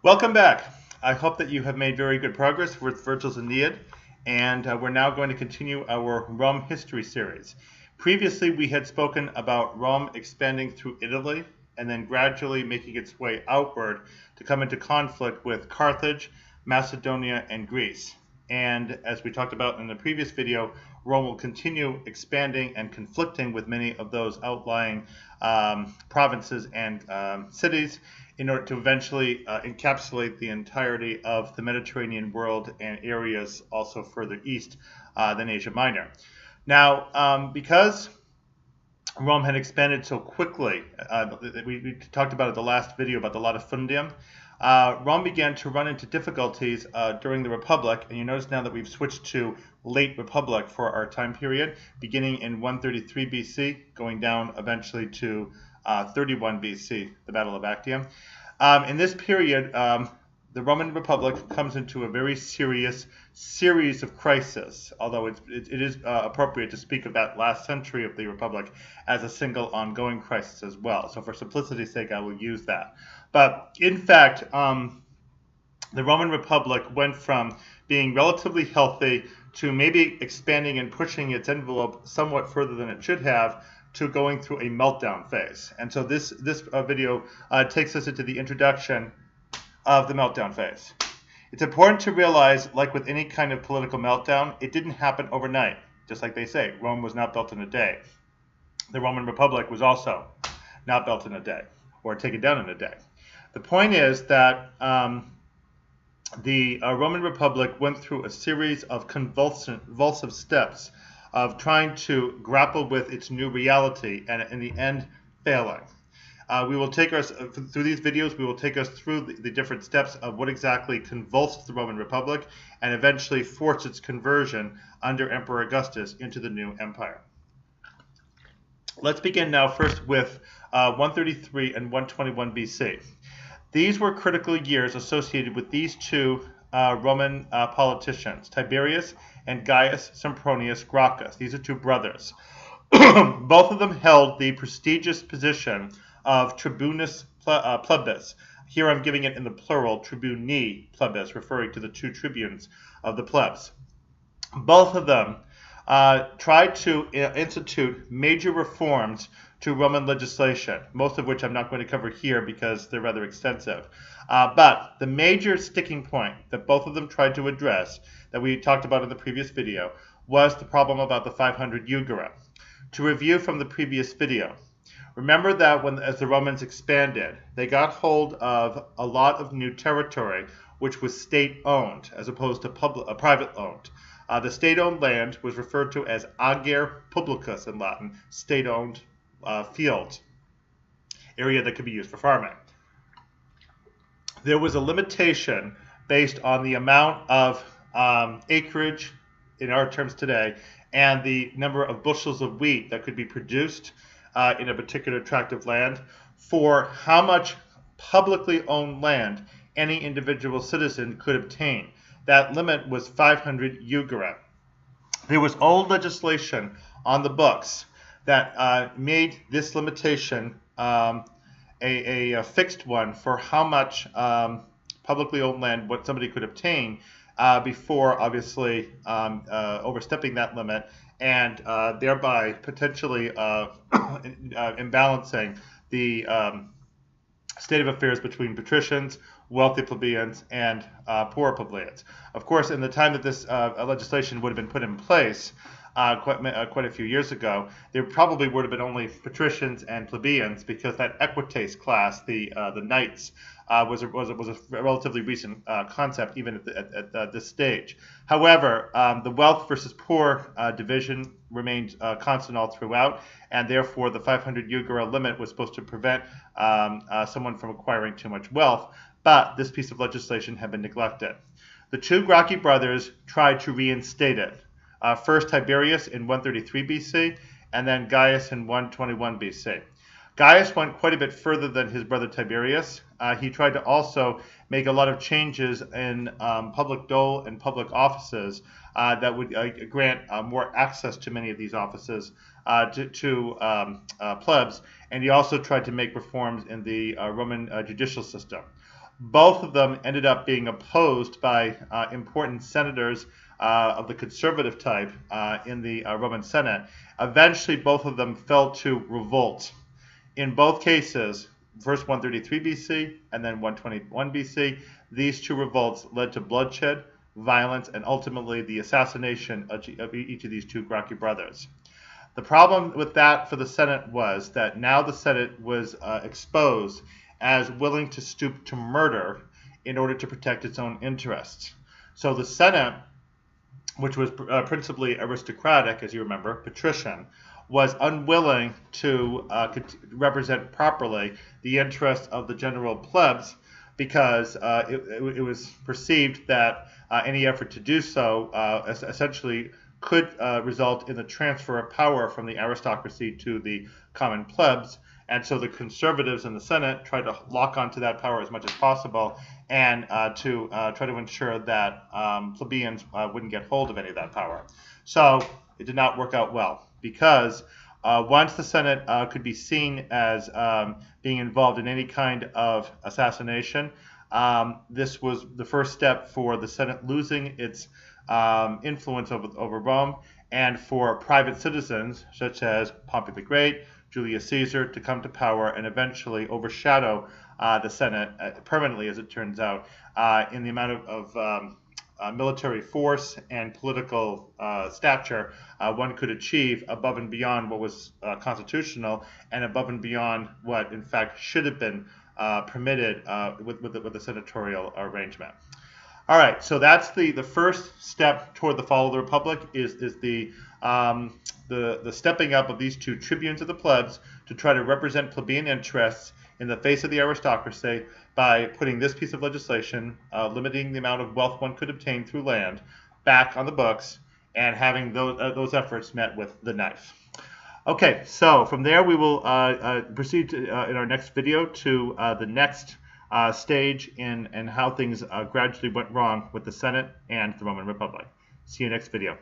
Welcome back. I hope that you have made very good progress with Virgil's Aeneid, and we're now going to continue our Rome history series. Previously, we had spoken about Rome expanding through Italy and then gradually making its way outward to come into conflict with Carthage, Macedonia, and Greece. And as we talked about in the previous video, Rome will continue expanding and conflicting with many of those outlying provinces and cities in order to eventually encapsulate the entirety of the Mediterranean world and areas also further east than Asia Minor. Now, because Rome had expanded so quickly, we talked about it in the last video about the latifundium, Rome began to run into difficulties during the Republic, and you notice now that we've switched to late Republic for our time period, beginning in 133 BC, going down eventually to 31 BC, the Battle of Actium. In this period, the Roman Republic comes into a very serious series of crises, although it is appropriate to speak of that last century of the Republic as a single ongoing crisis as well. So for simplicity's sake, I will use that. But in fact, the Roman Republic went from being relatively healthy to maybe expanding and pushing its envelope somewhat further than it should have, to going through a meltdown phase. And so this video takes us into the introduction of the meltdown phase. It's important to realize, like with any kind of political meltdown, it didn't happen overnight. Just like they say, Rome was not built in a day. The Roman Republic was also not built in a day, or taken down in a day. The point is that the Roman Republic went through a series of convulsive steps of trying to grapple with its new reality, and in the end, failing. We will take us through these videos. We will take us through the different steps of what exactly convulsed the Roman Republic and eventually forced its conversion under Emperor Augustus into the new empire. Let's begin now first with 133 and 121 BC. These were critical years associated with these two Roman politicians, Tiberius and Gaius Sempronius Gracchus. These are two brothers. Both of them held the prestigious position of Tribunus Plebis. Here I'm giving it in the plural, Tribuni Plebis, referring to the two tribunes of the plebs. Both of them tried to institute major reforms to Roman legislation, most of which I'm not going to cover here because they're rather extensive. But the major sticking point that both of them tried to address, that we talked about in the previous video, was the problem about the 500 Jugera. To review from the previous video, remember that as the Romans expanded, they got hold of a lot of new territory which was state-owned as opposed to private-owned. The state-owned land was referred to as ager publicus in Latin, state-owned field, area that could be used for farming. There was a limitation based on the amount of acreage, in our terms today, and the number of bushels of wheat that could be produced in a particular tract of land for how much publicly owned land any individual citizen could obtain. That limit was 500 Jugera. There was old legislation on the books that made this limitation a fixed one for how much publicly owned land what somebody could obtain before obviously overstepping that limit and thereby potentially imbalancing the state of affairs between patricians, wealthy plebeians, and poor plebeians. Of course, in the time that this legislation would have been put in place, quite a few years ago, there probably would have been only patricians and plebeians, because that equites class, the knights, was a relatively recent concept even at this stage. However, the wealth versus poor division remained constant all throughout, and therefore the 500 Jugera limit was supposed to prevent someone from acquiring too much wealth, but this piece of legislation had been neglected. The two Gracchi brothers tried to reinstate it. First Tiberius in 133 BC, and then Gaius in 121 BC. Gaius went quite a bit further than his brother Tiberius. He tried to also make a lot of changes in public dole and public offices that would grant more access to many of these offices to plebs, and he also tried to make reforms in the Roman judicial system. Both of them ended up being opposed by important senators of the conservative type in the Roman Senate. Eventually, both of them fell to revolt. In both cases, first 133 BC and then 121 BC, these two revolts led to bloodshed, violence, and ultimately the assassination of each of these two Gracchi brothers. The problem with that for the Senate was that now the Senate was exposed as willing to stoop to murder in order to protect its own interests. So the Senate, which was principally aristocratic, as you remember, patrician, was unwilling to represent properly the interests of the general plebs because it was perceived that any effort to do so essentially could result in the transfer of power from the aristocracy to the common plebs. And so the conservatives in the Senate tried to lock onto that power as much as possible and to try to ensure that plebeians wouldn't get hold of any of that power. So it did not work out well because once the Senate could be seen as being involved in any kind of assassination, this was the first step for the Senate losing its influence over Rome and for private citizens such as Pompey the Great, Julius Caesar to come to power and eventually overshadow the Senate permanently, as it turns out, in the amount of military force and political stature one could achieve above and beyond what was constitutional and above and beyond what, in fact, should have been permitted with the senatorial arrangement. All right, so that's the first step toward the fall of the Republic is the stepping up of these two tribunes of the plebs to try to represent plebeian interests in the face of the aristocracy by putting this piece of legislation, limiting the amount of wealth one could obtain through land, back on the books, and having those efforts met with the knife. Okay, so from there we will proceed to, in our next video to the next stage in how things gradually went wrong with the Senate and the Roman Republic. See you next video.